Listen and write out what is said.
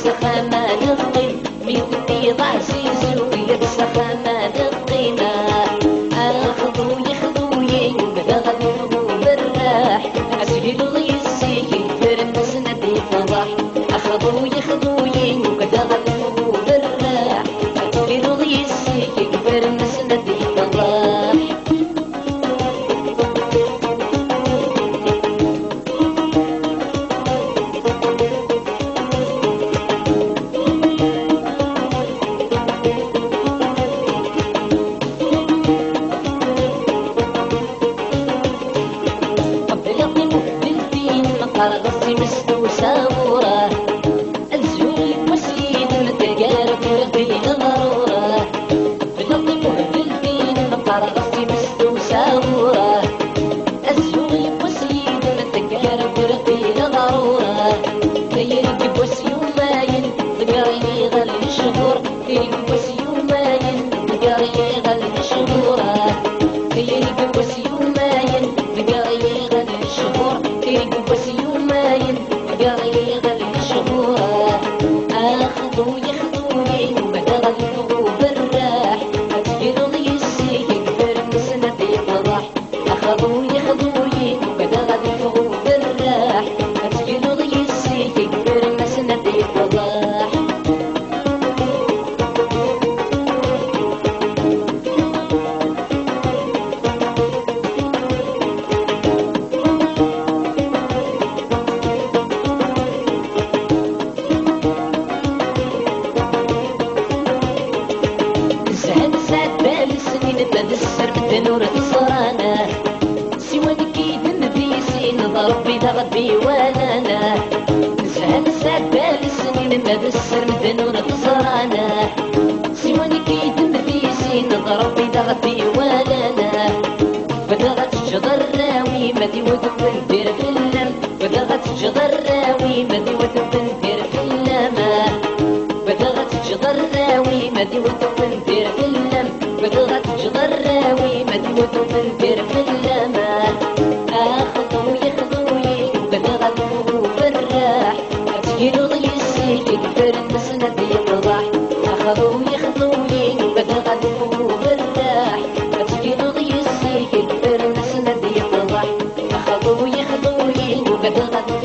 سخامة نقيم ميتني ضعسيس ويك سخامة نقيمة أخذوا يخذوي وبدا غدو بالراح أسهل غيسي فرنس ندي فضح أخذوا يخذوي وبدا غدو بالراح أسهل غيسي فرنس ندي فضح قرصي مسدوسة وراه الزول وسيد التجارب يرقي ضرورة بلطي مهبلتين قرصي مسدوسة وراه الزول وسيد التجارب يرقي ضرورة كيرقب وسيوماين ذكري غل شهور كيرقب وسيوماين ذكري غل شهورة كيرقب وسيوماين ذكري غل شهور كيرقب وسيوماين ذكري غل شهورة أخذوا يخذوني وبدا غدو بالراح أتيرضي السيك فرنس ندي فضح أخذوا يخذوني وبدا غدو بالراح أتيرضي السيك فرنس ندي فضح بد السر بالنور تصرانا سوى نكيد نبيسين ضربي ضغبي ولانا نسهل سبال السنين بد السر بالنور تصرانا سوى نكيد نبيسين ضربي ضغبي ولانا بدغت الجدر راوي مدي وذب ندير في اللم بدغت الجدر راوي مدي وذب ندير في اللمة بدغت الجدر راوي مدي وذب ندير في اللم بدغت الجدر راوي مدي وذب ندير في اللمة أخذوا يخذوي بدغت بالراح أتيرضي السيك فرنس ندي فضح أخذوا يخذوي بدغت بالراح أتيرضي السيك فرنس ندي فضح أخذوا يخذوي وبدغت